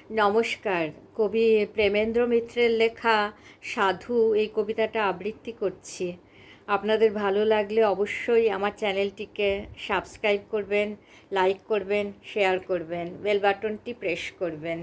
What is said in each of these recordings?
নমস্কার। কবি প্রেমেন্দ্র মিত্রের লেখা সাধু এই কবিতাটা আবৃত্তি করছি। আপনাদের ভালো লাগলে অবশ্যই আমার চ্যানেলটিকে সাবস্ক্রাইব করবেন, লাইক করবেন, শেয়ার করবেন, বেল বাটনটি প্রেস করবেন।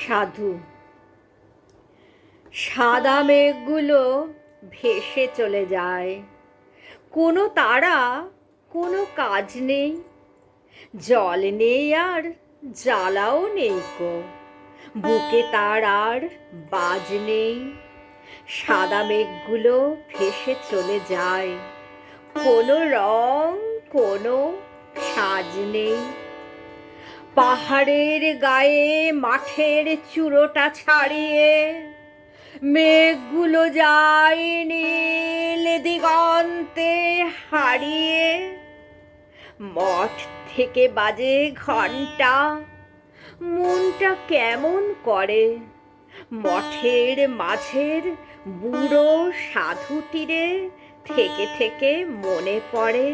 সাধু। সাদা মেঘগুলো ভেসে চলে যায়, কোনো তারা, কোনো কাজ নেই, জল নেই আর জ্বালাও নেই কো, বুকে তার আর বাজ নেই। সাদা মেঘগুলো ভেসে চলে যায়, কোনো রং, কোনো সাজ নেই। পাহাড়ের গায়ে মাঠের চূড়োটা ছাড়িয়ে মেঘগুলো যায় নীল দিগন্তে হারিয়ে। মঠ থেকে বাজে ঘণ্টা, মনটা কেমন করে, মঠের মাঝের বুড়ো সাধুটিরে থেকে থেকে মনে পড়ে।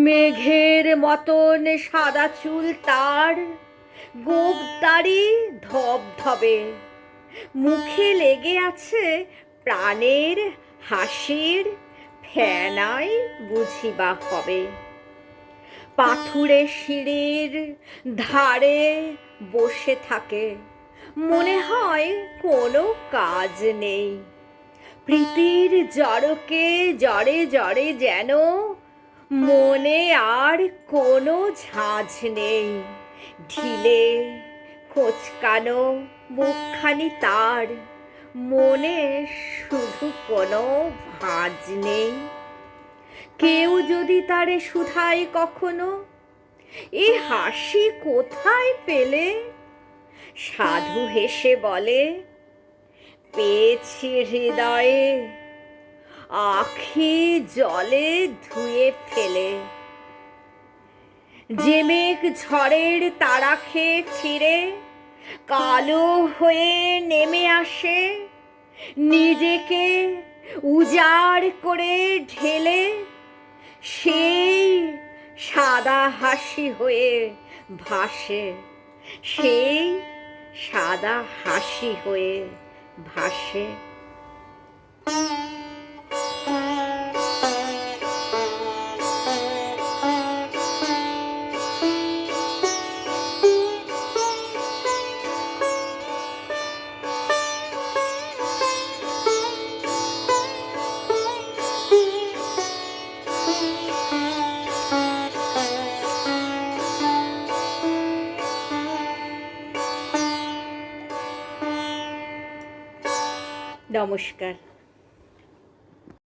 মেঘের মতন সাদা চুল তার, গোঁফদাড়ি ধবধবে, মুখে লেগে আছে প্রাণের হাসির ফেনাই বুঝিবা হবে। পাথুরে সিঁড়ির ধারে বসে থাকে, মনে হয় কোনো কাজ নেই। প্রীতির জড়কে জড়ে জড়ে যেন মনে আর কোনো ঝাঁঝ নেই। ঢিলে কোঁচকানো মুখখানি তার, মনে শুধু কোনো ভাঁজ নেই। কেউ যদি তারে শুধায় কখনো, এ হাসি কোথায় পেলে, সাধু হেসে বলে, পেয়েছি হৃদয়ে, আখি জলে ধুয়ে ফেলে। যে মেঘ ঝড়ের তাড়া খেয়ে ফিরে কালো হয়ে নেমে আসে, নিজেকে উজাড় করে ঢেলে, সেই সাদা হাসি হয়ে ভাসে, সেই সাদা হাসি হয়ে ভাসে। নমস্কার।